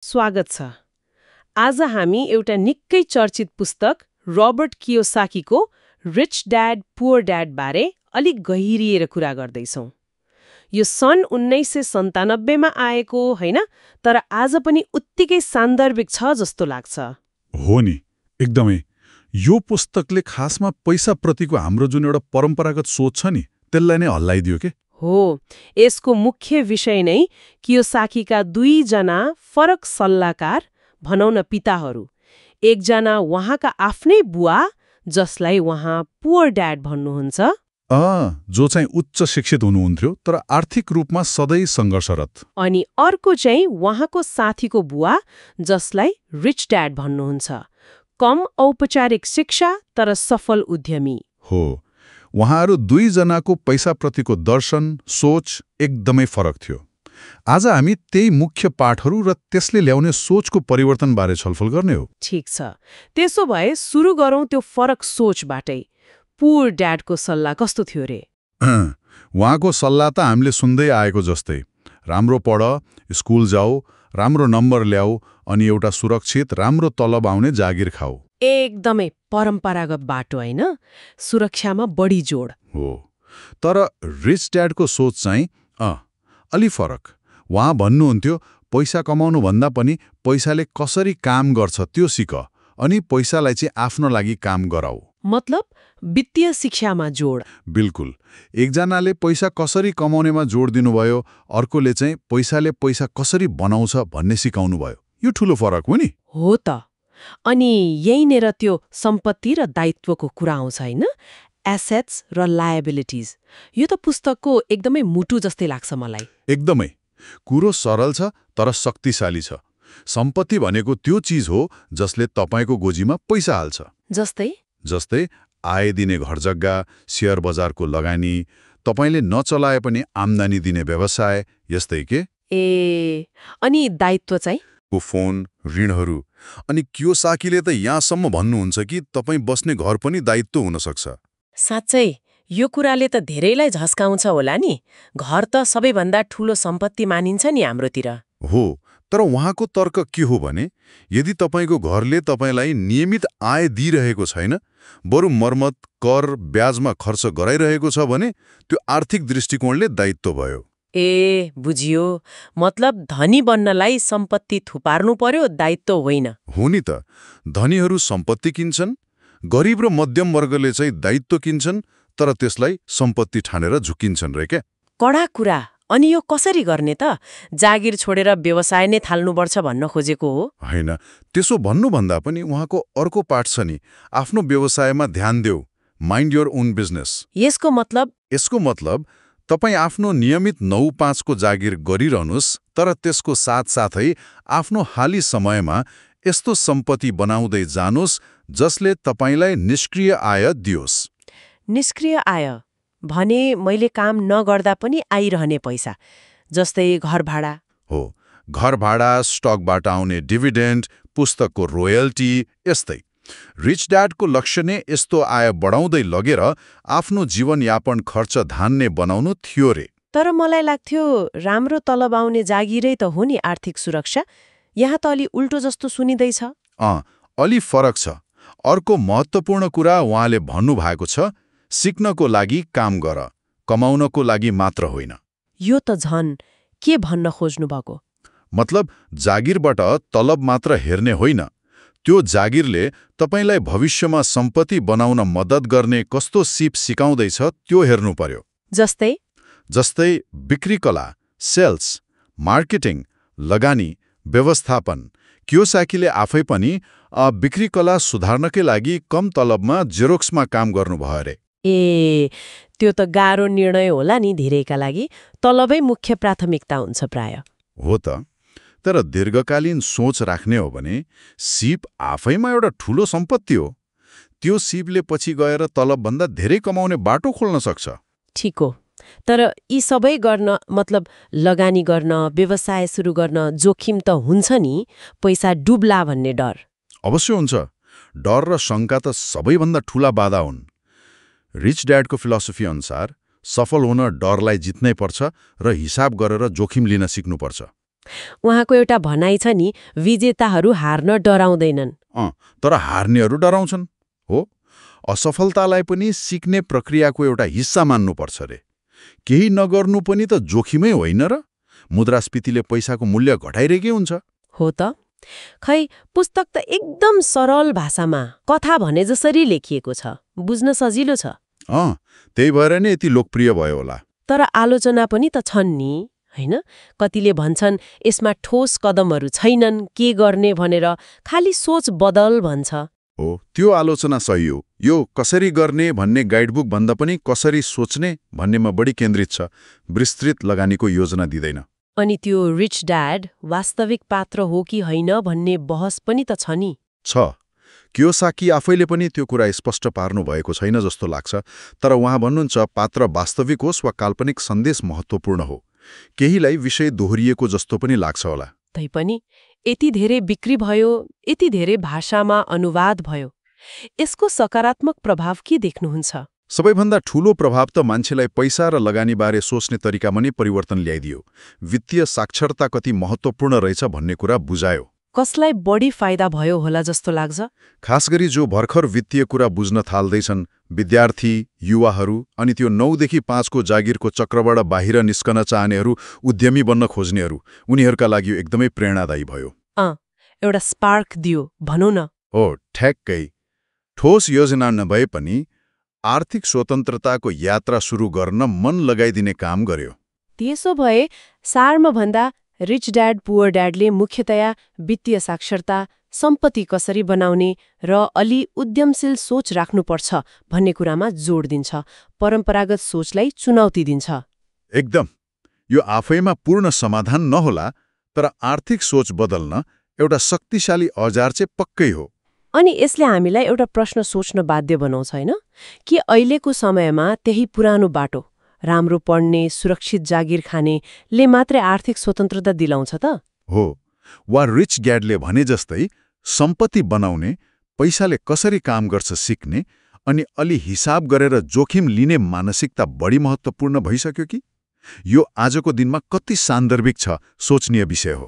स्वागत छ। आज हामी एउटा निकै चर्चित पुस्तक रोबर्ट कियोसाकीको रिच ड्याड पुअर ड्याड बारे अलिक गहिरिएर कुरा गर्दैछौँ। यो सन् 1997मा आएको होइन, तर आज पनि उत्तिकै सान्दर्भिक छ जस्तो लाग्छ। हो नि, एकदमै। यो पुस्तकले खासमा पैसाप्रतिको हाम्रो जुन एउटा परम्परागत सोच छ नि, त्यसलाई नै हल्लाइदियो के? हो, यसको मुख्य विषय नै कियोसाकीका दुईजना फरक सल्लाहकार, भनौँ न पिताहरू। एकजना उहाँका आफ्नै बुवा, जसलाई उहाँ पुअर ड्याड भन्नुहुन्छ, जो चाहिँ उच्च शिक्षित हुनुहुन्थ्यो तर आर्थिक रूपमा सधैँ सङ्घर्षरत। अनि अर्को चाहिँ उहाँको साथीको बुवा, जसलाई रिच ड्याड भन्नुहुन्छ, कम औपचारिक शिक्षा तर सफल उद्यमी। हो, उहाँहरू दुईजनाको पैसाप्रतिको दर्शन, सोच एकदमै फरक थियो। आज हामी त्यही मुख्य पाठहरू र त्यसले ल्याउने सोचको परिवर्तनबारे छलफल गर्ने हो। ठिक छ, त्यसो भए सुरु गरौँ त्यो फरक सोचबाटै। पुअर ड्याडको सल्लाह कस्तो थियो रे? उहाँको सल्लाह त हामीले सुन्दै आएको जस्तै, राम्रो पढ, स्कुल जाऊ, राम्रो नम्बर ल्याऊ, अनि एउटा सुरक्षित राम्रो तलब आउने जागिर खाऊ। एकदमै परम्परागत बाटो होइन, सुरक्षामा बढी जोड। हो, तर रिच ड्याडको सोच चाहिँ अलि फरक। उहाँ भन्नुहुन्थ्यो, पैसा कमाउनुभन्दा पनि पैसाले कसरी काम गर्छ त्यो सिक, अनि पैसालाई चाहिँ आफ्नो लागि काम गराऊ। मतलब वित्तीय शिक्षामा जोड। बिल्कुल। एकजनाले पैसा कसरी कमाउनेमा जोड दिनुभयो, अर्कोले चाहिँ पैसाले पैसा कसरी बनाउँछ भन्ने सिकाउनु भयो। यो ठूलो फरक हो नि? हो त। अनि यहीँनिर त्यो सम्पत्ति र दायित्वको कुरा आउँछ होइन, एसेट्स र लायबिलिटिज। यो त पुस्तकको एकदमै मुटु जस्तै लाग्छ मलाई। एकदमै। कुरो सरल छ तर शक्तिशाली छ। सम्पत्ति भनेको त्यो चिज हो जसले तपाईँको गोजीमा पैसा हाल्छ। जस्तै आय दिने घरजग्गा, शेयर बजारको लगानी, तपाईँले नचलाए पनि आम्दानी दिने व्यवसाय, यस्तै के। अनि दायित्व चाहिँ फोन, ऋणहरू। अनि कियोसाकीले त यहाँसम्म भन्नुहुन्छ कि तपाईँ बस्ने घर पनि दायित्व हुन सक्छ। साँच्चै यो कुराले त धेरैलाई झस्काउँछ होला नि। घर त सबैभन्दा ठूलो सम्पत्ति मानिन्छ नि हाम्रोतिर। हो, तर उहाँको तर्क के हो भने, यदि तपाईँको घरले तपाईँलाई नियमित आय दिइरहेको छैन, बरु मर्मत, कर, ब्याजमा खर्च गराइरहेको छ भने त्यो आर्थिक दृष्टिकोणले दायित्व भयो। बुझियो। मतलब धनी बन्नलाई सम्पत्ति थुपार्नु पर्यो, दायित्व होइन। हो नि त। धनीहरू सम्पत्ति किन्छन्, गरिब र मध्यम वर्गले चाहिँ दायित्व किन्छन्, तर त्यसलाई सम्पत्ति ठानेर झुकिन्छन् रे क्या। कडा कुरा। अनि यो कसरी गर्ने त? जागिर छोडेर व्यवसाय नै थाल्नुपर्छ भन्न खोजेको हो? होइन, त्यसो भन्नुभन्दा पनि उहाँको अर्को पाठ छ नि, आफ्नो व्यवसायमा ध्यान देऊ, माइन्ड योर ओन बिजनेस। यसको मतलब तपाईँ आफ्नो नियमित 9-5 को जागिर गरिरहनुहोस्, तर त्यसको साथसाथै आफ्नो हाली समयमा यस्तो सम्पत्ति बनाउँदै जानुहोस् जसले तपाईँलाई निष्क्रिय आय दियोस्। निष्क्रिय आय भने मैले काम नगर्दा पनि आइरहने पैसा, जस्तै घर भाडा। हो, घर भाडा, स्टकबाट आउने डिभिडेन्ड, पुस्तकको रोयल्टी, यस्तै। रिच ड्याडको लक्ष्य नै यस्तो आय बढाउँदै लगेर आफ्नो जीवनयापन खर्च धान्ने बनाउनु थियो रे। तर मलाई लाग्थ्यो राम्रो तलब आउने जागिरै त हो नि आर्थिक सुरक्षा। यहाँ त अलि उल्टो जस्तो सुनिँदैछ। अलि फरक छ। अर्को महत्त्वपूर्ण कुरा उहाँले भन्नुभएको छ, सिक्नको लागि काम गर, कमाउनको लागि मात्र होइन। यो त झन् के भन्न खोज्नु भएको? मतलब जागिरबाट तलब मात्र हेर्ने होइन, त्यो जागिरले तपाईँलाई भविष्यमा सम्पत्ति बनाउन मद्दत गर्ने कस्तो सिप सिकाउँदैछ त्यो हेर्नु पर्यो। जस्तै बिक्री कला, सेल्स, मार्केटिङ, लगानी, व्यवस्थापन। कियोसाकीले आफै पनि बिक्री कला सुधार्नकै लागि कम तलबमा जेरोक्समा काम गर्नुभयो अरे। त्यो त गाह्रो निर्णय होला नि धेरैका लागि। तलबै मुख्य प्राथमिकता हुन्छ प्राय। हो त, तर दीर्घकालीन सोच राख्ने हो भने सिप आफैमा एउटा ठूलो सम्पत्ति हो। त्यो सिपले पछि गएर तलबभन्दा धेरै कमाउने बाटो खोल्न सक्छ। ठिक हो, तर यी सबै गर्न, मतलब लगानी गर्न, व्यवसाय सुरु गर्न जोखिम त हुन्छ नि। पैसा डुब्ला भन्ने डर अवश्य हुन्छ। डर र शङ्का त सबैभन्दा ठूला बाधा हुन्। रिच ड्याडको फिलोसफी अनुसार सफल हुन डरलाई जित्नै पर्छ र हिसाब गरेर जोखिम लिन सिक्नुपर्छ। उहाँको एउटा भनाइ छ नि, विजेताहरू हार्न डराउँदैनन्। तर हार्नेहरू डराउँछन् हो। असफलतालाई पनि सिक्ने प्रक्रियाको एउटा हिस्सा मान्नुपर्छ रे। केही नगर्नु पनि त जोखिमै होइन र? मुद्रास्फीतिले पैसाको मूल्य घटाइरहेकै हुन्छ। हो त। खै पुस्तक त एकदम सरल भाषामा कथा भने जसरी लेखिएको छ, बुझ्न सजिलो छ। त्यही भएर नै यति लोकप्रिय भयो होला। तर आलोचना पनि त छन् नि, होइन? कतिले भन्छन् यसमा ठोस कदमहरू छैनन्, के गर्ने भनेर, खाली सोच बदल भन्छ। हो, त्यो आलोचना सही हो। यो कसरी गर्ने भन्ने गाइडबुक भन्दा पनि कसरी सोच्ने भन्नेमा बढी केन्द्रित छ, विस्तृत लगानीको योजना दिँदैन। अनि त्यो रिच ड्याड वास्तविक पात्र हो कि होइन भन्ने बहस पनि त छ नि। छ। कियोसाकी आफैले पनि त्यो कुरा स्पष्ट पार्नु भएको छैन जस्तो लाग्छ। तर उहाँ भन्नुहुन्छ पात्र वास्तविक होस् वा काल्पनिक, सन्देश महत्त्वपूर्ण हो। केहीलाई विषय दोहोरिएको जस्तो पनि लाग्छ होला। तैपनि यति धेरै बिक्री भयो, यति धेरै भाषामा अनुवाद भयो, यसको सकारात्मक प्रभाव के देख्नुहुन्छ? सबैभन्दा ठूलो प्रभाव त मान्छेलाई पैसा र लगानीबारे सोच्ने तरिकामा नै परिवर्तन ल्याइदियो। वित्तीय साक्षरता कति महत्त्वपूर्ण रहेछ भन्ने कुरा बुझायो। कसलाई बढी फाइदा भयो होला जस्तो लाग्छ? खास गरी जो भर्खर वित्तीय कुरा बुझ्न थाल्दैछन्, विद्यार्थी, युवाहरू, अनि त्यो 9 देखि 5 को जागिरको चक्रबाट बाहिर निस्कन चाहनेहरू, उद्यमी बन्न खोज्नेहरू, उनीहरूका लागि एकदमै प्रेरणादायी भयो। एउटा स्पार्क दियो भनौँ न। हो, ठ्याक्कै। ठोस योजना नभए पनि आर्थिक स्वतन्त्रताको यात्रा सुरु गर्न मन लगाइदिने काम गर्यो। त्यसो भए सारमा भन्दा रिच ड्याड पुअर ड्याडले मुख्यतया वित्तीय साक्षरता, सम्पत्ति कसरी बनाउने र अलि उद्यमशील सोच राख्नुपर्छ भन्ने कुरामा जोड दिन्छ, परम्परागत सोचलाई चुनौती दिन्छ। एकदम। यो आफैमा पूर्ण समाधान नहोला, तर आर्थिक सोच बदल्न एउटा शक्तिशाली औजार चाहिँ पक्कै हो। अनि यसले हामीलाई एउटा प्रश्न सोच्न बाध्य बनाउँछ, होइन? कि अहिलेको समयमा त्यही पुरानो बाटो, राम्रो पढ्ने, सुरक्षित जागिर खानेले मात्रै आर्थिक स्वतन्त्रता दिलाउँछ त? हो, वा रिच ड्याडले भने जस्तै सम्पत्ति बनाउने, पैसाले कसरी काम गर्छ सिक्ने, अनि अलि हिसाब गरेर जोखिम लिने मानसिकता बढी महत्त्वपूर्ण भइसक्यो कि? यो आजको दिनमा कति सान्दर्भिक छ, सोचनीय विषय हो।